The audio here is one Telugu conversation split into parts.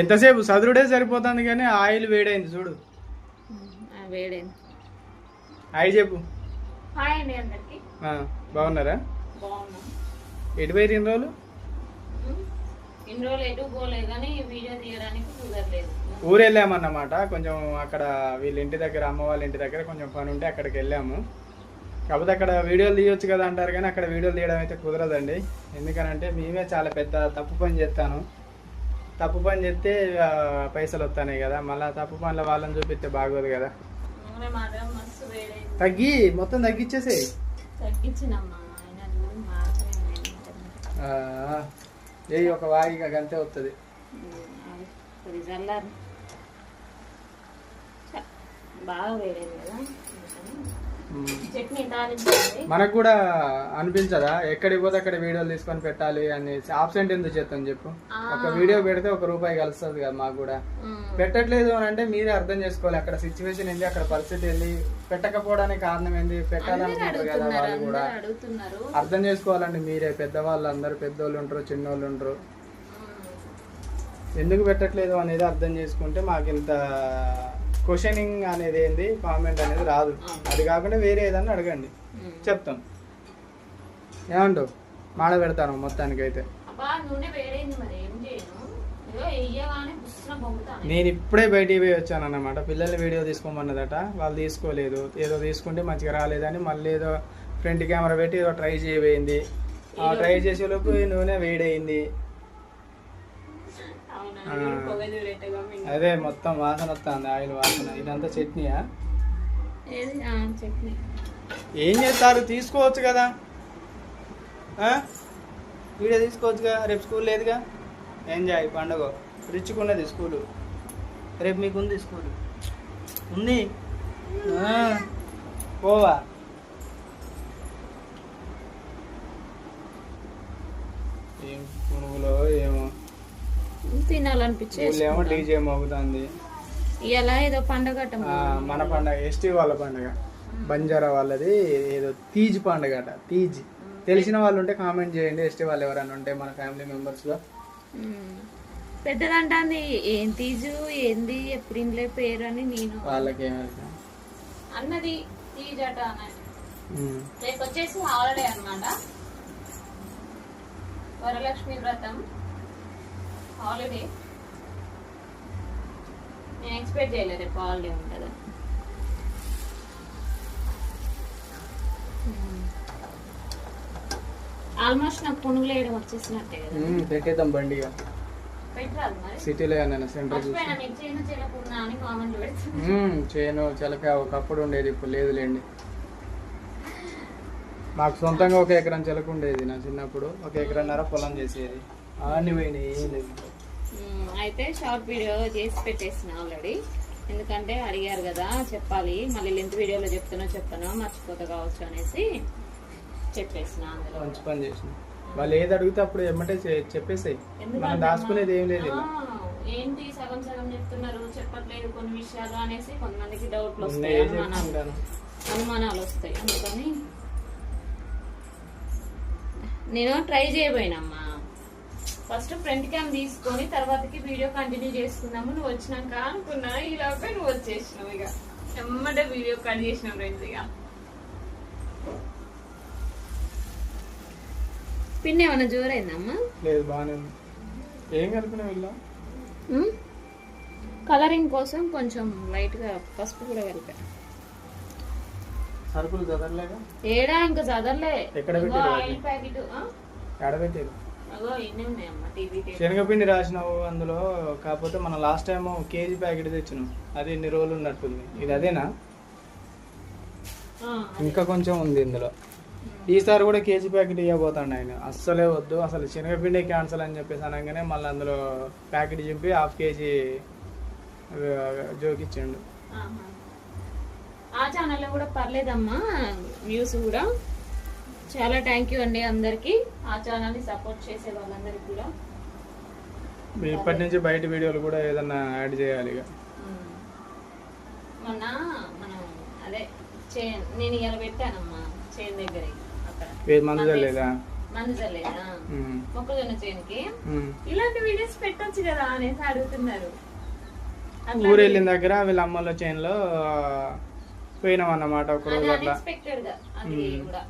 ఎంతసేపు సదురుడే సరిపోతుంది కానీ ఆయిల్ వేడైంది చూడు. వేడైంది. హాయ్ చెప్పు. హాయ్ అండి అందరికి. బాగున్నారా? బాగున్నాం. ఎటు పోయి ఇన్ని రోజులు? ఇన్ని రోజులు ఎటు పోలేదు కానీ వీడియో తీయడానికి కుదరలేదు. ఊరు వెళ్ళామన్నమాట. కొంచెం అక్కడ వీళ్ళ ఇంటి దగ్గర, అమ్మ వాళ్ళ ఇంటి దగ్గర కొంచెం పని ఉంటే అక్కడికి వెళ్ళాము. కాకపోతే అక్కడ వీడియోలు తీయొచ్చు కదా అంటారు కానీ అక్కడ వీడియోలు తీయడం అయితే కుదరదండి. ఎందుకనంటే మేమే చాలా పెద్ద తప్పు పని చేస్తాను. తప్పు పని చేస్తే పైసలు వస్తాయి కదా, మళ్ళీ తప్పు పనుల వాళ్ళని చూపిస్తే బాగోదు కదా. తగ్గి మొత్తం తగ్గించేసే. ఏ ఒక వాయిగా గంతే వస్తుంది. బాగా వేడైంది కదా. మనకు కూడా అనిపించదా ఎక్కడికి పోతే అక్కడ వీడియోలు తీసుకొని పెట్టాలి అని? ఆబ్సెంట్ ఎందుకు చేస్తాను చెప్పు. ఒక వీడియో పెడితే ₹1 కలుస్తుంది కదా మాకు కూడా. పెట్టట్లేదు అని అంటే మీరే అర్థం చేసుకోవాలి. అక్కడ సిచ్యువేషన్ ఏంది, అక్కడ పరిస్థితి ఏంది, పెట్టకపోవడానికి కారణం ఏంది, పెట్టాలనుకుంటారు కదా వాళ్ళు కూడా. అర్థం చేసుకోవాలండి మీరే. పెద్దవాళ్ళు అందరు, పెద్దోళ్ళు ఉంటారు, చిన్నోళ్ళు ఉంటారు. ఎందుకు పెట్టట్లేదు అనేది అర్థం చేసుకుంటే మాకు ఇంత క్వశ్చనింగ్ అనేది ఏంది, కామెంట్ అనేది రాదు. అది కాకుండా వేరే ఏదన్నా అడగండి, చెప్తాం. ఏమంటావు? మాడ పెడతాను మొత్తానికి అయితే. నేను ఇప్పుడే బయటికి పోయి వచ్చాను అన్నమాట. పిల్లల్ని వీడియో తీసుకోమన్నదట, వాళ్ళు తీసుకోలేదు. ఏదో తీసుకుంటే మంచిగా రాలేదని మళ్ళీ ఏదో ఫ్రంట్ కెమెరా పెట్టి ఏదో ట్రై చేయబోయింది. ట్రై చేసేలోపు నూనె వేడైంది. అదే మొత్తం వాసన వస్తుంది, ఆయిల్ వాసన. ఇదంతా చట్నీయా? ఏం చేస్తారు? తీసుకోవచ్చు కదా, వీడియో తీసుకోవచ్చుగా. రేపు స్కూల్ లేదుగా, ఎంజాయ్ పండుగ. రిచ్చుకున్నది స్కూలు. రేపు మీకు ఉంది స్కూల్ ఉంది. పోవా? ఏం పునుగులో ఏమో తినాలనిపించేది. ఏమో డీజే మోగుతుంది. ఇలా ఏదో పండగ, మన పండగ, ఎస్టీ వాళ్ళ పండగ, బంజారా వాళ్ళది ఏదో తీజ్ పండగ అట. తీజ్ తెలిసిన వాళ్ళు ఉంటే కామెంట్ చేయండి. ఎస్టీ వాళ్ళు ఎవరైనా ఉంటే మన ఫ్యామిలీ మెంబర్స్ లో. పెద్దదంటే ఏం తీజు ఏంది ఎప్పుడు ఇంట్లో పేరు అని నేను వాళ్ళకి అన్నది. తీజ్ అట రేపు వచ్చేసి హాలిడే అన్నమాట. వరలక్ష్మి వ్రతం హాలిడే. నేను ఎక్స్పెక్ట్ చేయలేదు రేపు హాలిడే ఉంటుంది. ఆల్మోస్ట్ నాకు పునుగులు వేయడం వచ్చేసినట్టే కదా. పెట్టేద్దాం బండి. పెట్టరాదు మరి సిటీలో సెంటర్ చేయను చిలక ఒకప్పుడు ఉండేది, ఇప్పుడు లేదులేండి. మాకు సొంతంగా 1 ఎకరం చిలక ఉండేది. నా చిన్నప్పుడు 1 ఎకరన్నర పొలం చేసేది. అన్ని పోయినాయి, ఏం లేదు. అయితే షార్ట్ వీడియో చేసి పెట్టేసిన ఆల్రెడీ. ఎందుకంటే అడిగారు కదా, చెప్పాలి. మళ్ళీ లెంత్ వీడియోలో చెప్తానో మర్చిపోతా కావచ్చు అనేసి చెప్పేసిన. అందులో మంచి పని చేసిన. వాళ్ళు ఏది అడిగితే అప్పుడు ఎమ్మటే చెప్పేసాయి. మనం దాచుకునేది ఏం లేదు. ఏంటి సగం సగం చెప్తున్నారు, చెప్పట్లేదు కొన్ని విషయాలు అనేసి కొంతమందికి డౌట్లు వస్తాయి, అనుమానాలు వస్తాయి. అందుకని నేను ట్రై చేయబోయినమ్మా. ఫస్ట్ ఫ్రంట్ క్యామ్ తీసుకొని తర్వాతకి వీడియో కంటిన్యూ చేసుకుందాము. నువ్వు వచ్చినాక అనుకున్నా, ఈలోపే నువ్వు వచ్చేసినావు. ఇక ఎమ్మటే వీడియో కట్ చేసినావు ఫ్రెండ్స్. ఇక పిన్ ఏమన్నా జోరైందమ్మా? లేదు, బాగానే ఉంది. ఏం కలిపినా వెళ్ళా కలరింగ్ కోసం కొంచెం లైట్ గా పసుపు కూడా కలిపా. సరుకులు చదవలేగా? ఏడా ఇంకా చదవలే. ఎక్కడ ఆయిల్ ప్యాకెట్ ఎడబెట్టేది ఎన్ని ఉన్నాయమ్మా? శనగపిండి రాసినావు అందులో. కాకపోతే మనం లాస్ట్ టైం కేజీ ప్యాకెట్ తెచ్చినాం, అది ఎన్ని రోజులు ఉన్నట్టుంది. ఇది అదేనా? ఇంకా కొంచెం ఉంది ఇందులో. ఈసారి కూడా కేజీ ప్యాకెట్ ఇవ్వబోతాడు ఆయన. అస్సలే వద్దు, అసలు శనగపిండి క్యాన్సల్ అని చెప్పేసి అనగానే మళ్ళీ అందులో ప్యాకెట్ చింపి ½ కేజీ జోకిచ్చిండు. ఆ ఛానల్లో కూడా పర్లేదమ్మా, వ్యూస్ కూడా. చాలా థ్యాంక్ యూ అండి అందరికి, ఆ ఛానల్ ని సపోర్ట్ చేసే వాళ్ళందరికి కూడా. ఇప్పటి నుంచి బయట వీడియోలు కూడా ఏదన్నా యాడ్ చేయాలి. ఇక మొన్న మనం అదే నేను ఇలా పెట్టానమ్మా చేను దగ్గర. అక్కడ మందు లేదా? మందులేదా మొక్కజొన్న చేనుకి ఇలాంటి వీడియోస్ పెట్టొచ్చు కదా అనేసి అడుగుతున్నారు. ఊరు వెళ్ళిన దగ్గర వీళ్ళ అమ్మల చేనులో పోయినాం అన్నమాట ఒక రోజు అట్లా. అన్ఎక్స్పెక్టెడ్ గా అది కూడా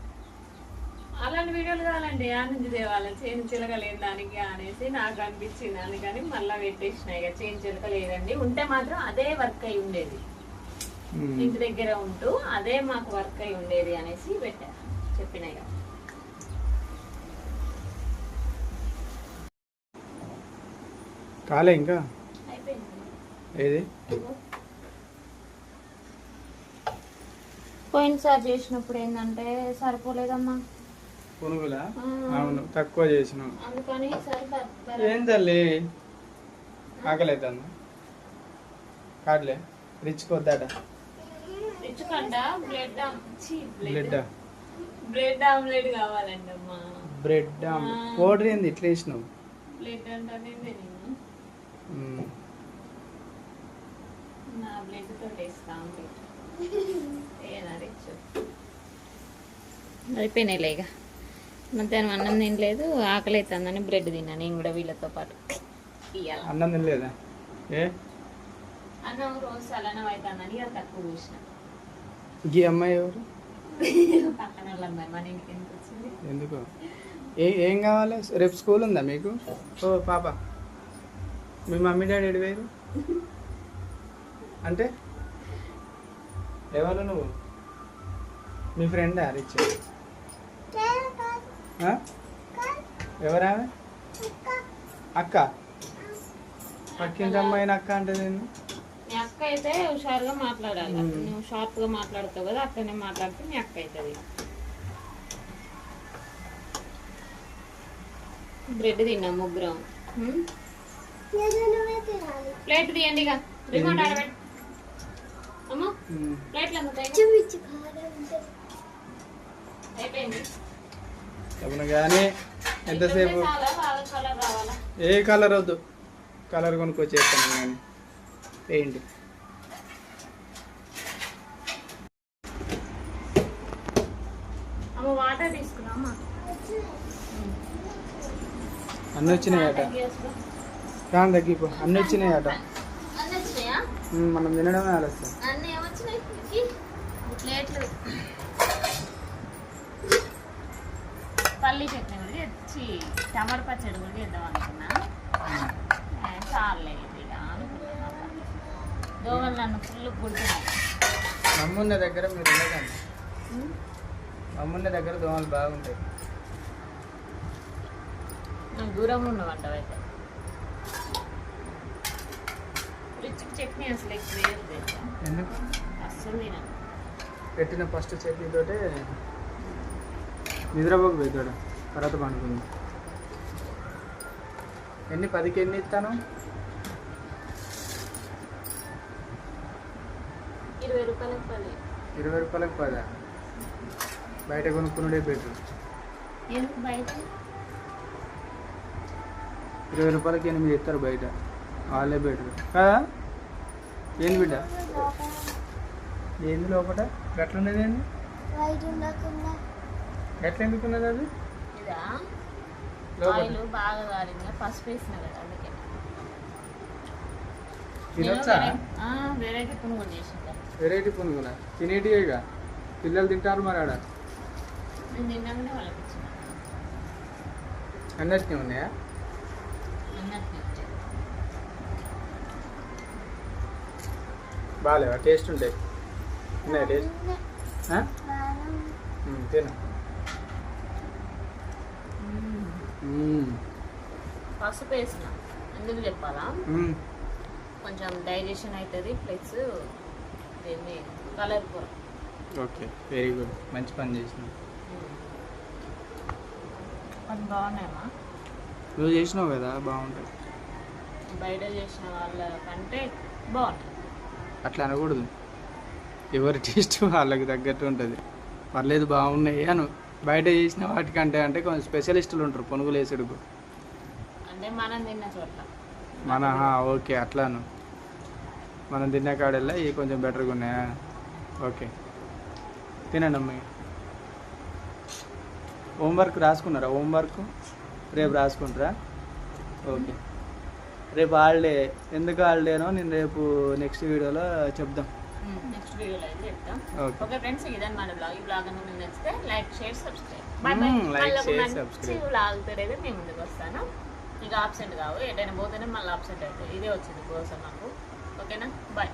అలాంటి వీడియోలు కావాలండి ఆ నుంచి తేవాలి చేను చిలక లేదు దానికి అనేసి నాకు అనిపించింది. అందుకని మళ్ళా పెట్టేసినాయి. ఇక చేను చిలక లేదండి, ఉంటే మాత్రం అదే వర్క్ అయి ఉండేది, ఇంటి దగ్గర ఉంటూ అదే మాకు వర్క్ అయి ఉండేది అనేసి పెట్టారు చెప్పినాయి. కాలే ఇంకా ఏది పోయినసారి చేసినప్పుడు ఏంటంటే సరిపోలేదమ్మా పునుగులా. అవును తక్కువ చేసినాం అందుకని ఏం తల్లి ఆకలి అవుతుంది కాదులే రిచ్ కొద్దాట రిచ్ కంట బ్రెడ్ ఆమ్లెట్ కావాలండి అమ్మా. బ్రెడ్ ఆమ్లెట్ పౌడర్ ఏంది ఇట్లా వేసినావు? బ్రెడ్ అంటే నేను నా బ్లడ్ తో వేస్తా అయిపోయినాయిలే. ఇక మధ్యాహ్నం అన్నం తినలేదు, ఆకలి అవుతుందని బ్రెడ్ తిన్నా నేను కూడా వీళ్ళతో పాటు. అన్నం తినలేదా? ఏ అన్నం రోజు సలనం అవుతుందని అది తక్కువ చూసిన. ఈ అమ్మాయి ఎవరు? పక్కన వాళ్ళ అమ్మాయి మన ఇంటికి ఎందుకు వచ్చింది? ఎందుకు? ఏం కావాలి? రేపు స్కూల్ ఉందా మీకు? ఓ పాప, మీ మమ్మీ డాడీ ఎడిపోయారు అంటే ఎవరు నువ్వు? మీ ఫ్రెండా రిచ్? ఎవరామె? అక్క? పక్కింటి అమ్మాయిని అక్క అంటే నేను. మీ అక్క అయితే హుషారుగా మాట్లాడాలి, నువ్వు షార్ప్ గా మాట్లాడతావు కదా అట్లనే మాట్లాడితే మీ అక్క అవుతుంది. బ్రెడ్ తిన్నాం ముగ్గురం. ప్లేట్ తీయండి ఇక రిమోట్ ఆడబెట్టి అమ్మా ప్లేట్లు అయిపోయింది. చెప్పను కానీ ఎంతసేపు? కలర్ రావాలా? ఏ కలర్ వద్దు, కలర్ కొనుక్కొచ్చేస్తాను కానీ పెయింట్. అమ్మ వాటర్ తీసుకున్నామా? అన్నీ వచ్చినాయట, కానీ తగ్గిపో. అన్నీ వచ్చినాయట, మనం తినడమే ఆలస్యం. అన్నీ ఏమొచ్చినాయి? ప్లేట్లు పల్లి చట్నీ కూడా తెచ్చి టమాటా పచ్చడి కూడా చేద్దాం అనుకున్నా. చాలే ఇక అనుకున్నా. దోమలు నన్ను ఫుల్ కుడుతున్నాయి. అమ్మున్న దగ్గర మీరు ఉండదండి, అమ్మున్న దగ్గర దోమలు బాగుంటాయి. దూరంగా ఉండవంటవైతే. రిచ్ చట్నీ అసలు ఎక్కువ వేయదు. ఎందుకు? అస్సలు తినను. పెట్టిన ఫస్ట్ చట్నీతోటే నిద్రపోకు పోతాడు, తర్వాత పండుకుంది. 10కి ఎన్ని ఇస్తాను? 20 రూపాయలకు 10. 20 రూపాయలకు 10. బయట కొనుక్కున్నాడే బెటర్. ఎందుకు బయట? 20 రూపాయలకి 8 ఇస్తారు బయట, వాళ్ళే బెటర్ కదా. ఏంది బిడ్డ? ఏంది లోపల ఎట్లున్నది? ఏంది ఎట్లా ఎందుకున్నది అది? ఇదా ఆయిల్ బాగా కాలింది, పసుపు వేసిన కదా అందుకే. తినొచ్చా? వెరైటీ పునుగులు చేసిందా? వెరైటీ పునుగులా? తినేటిగా పిల్లలు తింటారు మరి ఆడ. నేను తిన్నాకనే వాళ్ళకి ఇచ్చిన. అన్నట్టు ఉన్నాయా? అన్నట్టు బాగాలేవా? టేస్ట్ ఉంటాయి. ఉన్నాయా టేస్ట్? తిను. పసుపు వేసిన ఎందుకు చెప్పాలా, కొంచెం డైజెషన్ అవుతుంది ప్లస్ దీన్ని కలర్ కూర. ఓకే, వెరీ గుడ్, మంచి పని చేసిన. అది బాగున్నాయమ్మా. నువ్వు చేసినావు కదా, బాగుంటుంది. బయట చేసిన వాళ్ళ కంటే బాగుంటుంది. అట్లా అనకూడదు, ఎవరి టేస్ట్ వాళ్ళకి తగ్గట్టు ఉంటుంది. పర్లేదు బాగున్నాయి అను. బయట చేసిన వాటికంటే అంటే కొంచెం స్పెషలిస్టులు ఉంటారు పునుగులు వేసుడుకు. అంటే మనం తిన్న చోట్ల ఓకే అట్లాను. మనం తిన్న కాడల్లా ఇవి కొంచెం బెటర్గా ఉన్నాయా? ఓకే తినండి అమ్మాయి. హోంవర్క్ రాసుకున్నారా? హోంవర్క్ రేపు రాసుకుంటారా? ఓకే. రేపు హాలిడే. ఎందుకు హాలిడేనో నేను రేపు నెక్స్ట్ వీడియోలో చెప్దాం. నెక్స్ట్ వీడియోలో అయితే చెప్తాం. ఓకే. ఓకే ఫ్రెండ్స్, ఇదన్నమాట బ్లాగ్. ఈ బ్లాగ్ మీకు నచ్చితే like, share, subscribe. Bye bye. Like, share, మంచి సబ్స్క్రైబ్. బ్లాగ్ అయితే మేము ముందుకు వస్తాను. ఇక ఆబ్సెంట్ కావు, ఎటైనా పోతేనే మళ్ళీ ఆబ్సెంట్ అవుతుంది. ఇదే వచ్చింది కోసం నాకు. ఓకేనా? బాయ్.